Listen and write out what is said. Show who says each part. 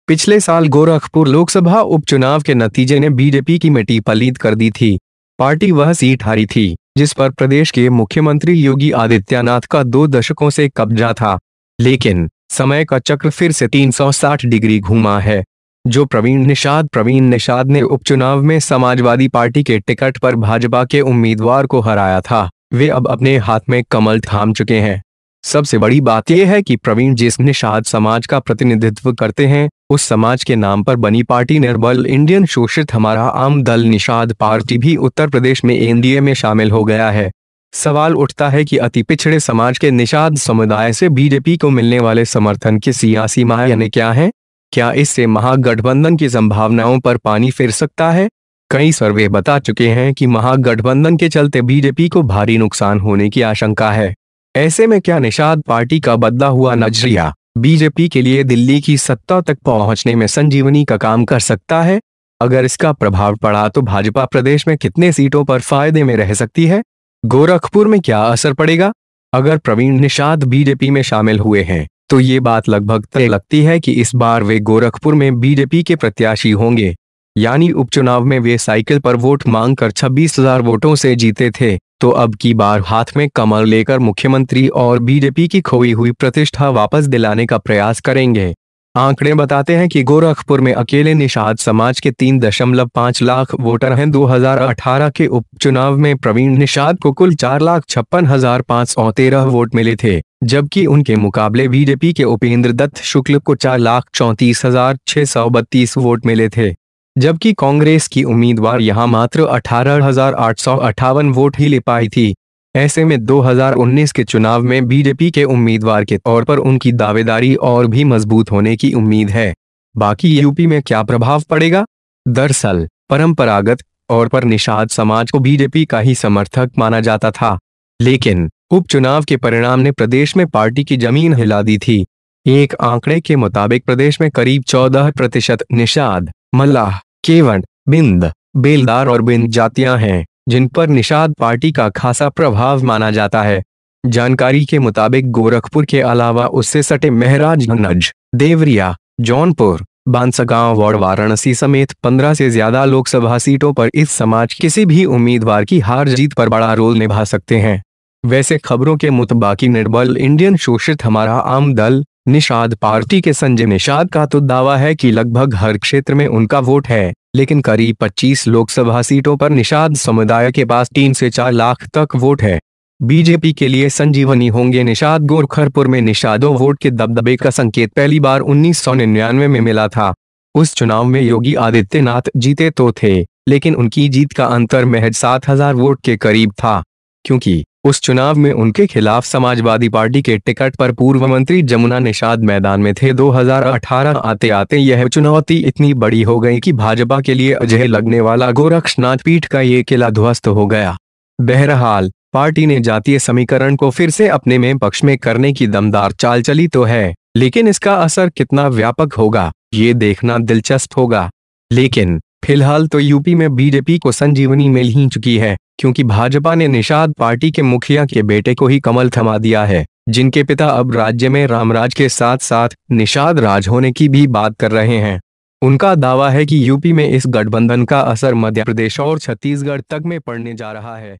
Speaker 1: पिछले साल गोरखपुर लोकसभा उपचुनाव के नतीजे ने बीजेपी की मिट्टी पलीत कर दी थी। पार्टी वह सीट हारी थी जिस पर प्रदेश के मुख्यमंत्री योगी आदित्यनाथ का 2 दशकों से कब्जा था। लेकिन समय का चक्र फिर से 360 डिग्री घूमा है। जो प्रवीण निषाद ने उपचुनाव में समाजवादी पार्टी के टिकट पर भाजपा के उम्मीदवार को हराया था, वे अब अपने हाथ में कमल थाम चुके हैं। सबसे बड़ी बात यह है कि प्रवीण जिस निषाद समाज का प्रतिनिधित्व करते हैं, उस समाज के नाम पर बनी पार्टी निर्बल इंडियन शोषित हमारा आम दल निषाद पार्टी भी उत्तर प्रदेश में एनडीए में शामिल हो गया है। सवाल उठता है कि अति पिछड़े समाज के निषाद समुदाय से बीजेपी को मिलने वाले समर्थन की सियासी मायने क्या है? क्या इससे महागठबंधन की संभावनाओं पर पानी फिर सकता है? कई सर्वे बता चुके हैं कि महागठबंधन के चलते बीजेपी को भारी नुकसान होने की आशंका है। ऐसे में क्या निषाद पार्टी का बदला हुआ नजरिया बीजेपी के लिए दिल्ली की सत्ता तक पहुंचने में संजीवनी का काम कर सकता है? अगर इसका प्रभाव पड़ा तो भाजपा प्रदेश में कितने सीटों पर फायदे में रह सकती है? गोरखपुर में क्या असर पड़ेगा? अगर प्रवीण निषाद बीजेपी में शामिल हुए हैं तो ये बात लगभग तय लगती है कि इस बार वे गोरखपुर में बीजेपी के प्रत्याशी होंगे। यानी उपचुनाव में वे साइकिल पर वोट मांगकर 26,000 वोटों से जीते थे, तो अब की बार हाथ में कमल लेकर मुख्यमंत्री और बीजेपी की खोई हुई प्रतिष्ठा वापस दिलाने का प्रयास करेंगे। आंकड़े बताते हैं कि गोरखपुर में अकेले निषाद समाज के 3.5 लाख वोटर हैं। 2018 के उपचुनाव में प्रवीण निषाद को कुल 4,56,513 वोट मिले थे, जबकि उनके मुकाबले बीजेपी के उपेंद्र दत्त शुक्ल को 4,34,632 वोट मिले थे, जबकि कांग्रेस की उम्मीदवार यहां मात्र 18,858 वोट ही ले पाई थी। ऐसे में 2019 के चुनाव में बीजेपी के उम्मीदवार के तौर पर उनकी दावेदारी और भी मजबूत होने की उम्मीद है। बाकी यूपी में क्या प्रभाव पड़ेगा? दरअसल परंपरागत तौर पर निषाद समाज को बीजेपी का ही समर्थक माना जाता था, लेकिन उपचुनाव के परिणाम ने प्रदेश में पार्टी की जमीन हिला दी थी। एक आंकड़े के मुताबिक प्रदेश में करीब 14% निषाद, मल्लाह, केवट, बिंद, बेलदार और बिंद जातियां हैं, जिन पर निषाद पार्टी का खासा प्रभाव माना जाता है। जानकारी के मुताबिक गोरखपुर के अलावा उससे सटे महराजगंज, देवरिया, जौनपुर, बांसगांव और वाराणसी समेत 15 से ज्यादा लोकसभा सीटों पर इस समाज किसी भी उम्मीदवार की हार जीत पर बड़ा रोल निभा सकते हैं। वैसे खबरों के मुताबिक निर्बल इंडियन शोषित हमारा आम दल निषाद पार्टी के संजय निषाद का तो दावा है कि लगभग हर क्षेत्र में उनका वोट है, लेकिन करीब 25 लोकसभा सीटों पर निषाद समुदाय के पास 3 से 4 लाख तक वोट है। बीजेपी के लिए संजीवनी होंगे निषाद। गोरखपुर में निषादों वोट के दबदबे का संकेत पहली बार 1999 में मिला था। उस चुनाव में योगी आदित्यनाथ जीते तो थे, लेकिन उनकी जीत का अंतर महज 7,000 वोट के करीब था, क्योंकि उस चुनाव में उनके खिलाफ समाजवादी पार्टी के टिकट पर पूर्व मंत्री जमुना निषाद मैदान में थे। 2018 आते आते यह चुनौती इतनी बड़ी हो गई कि भाजपा के लिए अजय लगने वाला गोरक्षनाथ पीठ का ये किला ध्वस्त हो गया। बहरहाल पार्टी ने जातीय समीकरण को फिर से अपने में पक्ष में करने की दमदार चाल चली तो है, लेकिन इसका असर कितना व्यापक होगा ये देखना दिलचस्प होगा। लेकिन फिलहाल तो यूपी में बीजेपी को संजीवनी मिल ही चुकी है, क्योंकि भाजपा ने निषाद पार्टी के मुखिया के बेटे को ही कमल थमा दिया है, जिनके पिता अब राज्य में रामराज के साथ साथ निषाद राज होने की भी बात कर रहे हैं। उनका दावा है कि यूपी में इस गठबंधन का असर मध्य प्रदेश और छत्तीसगढ़ तक में पड़ने जा रहा है।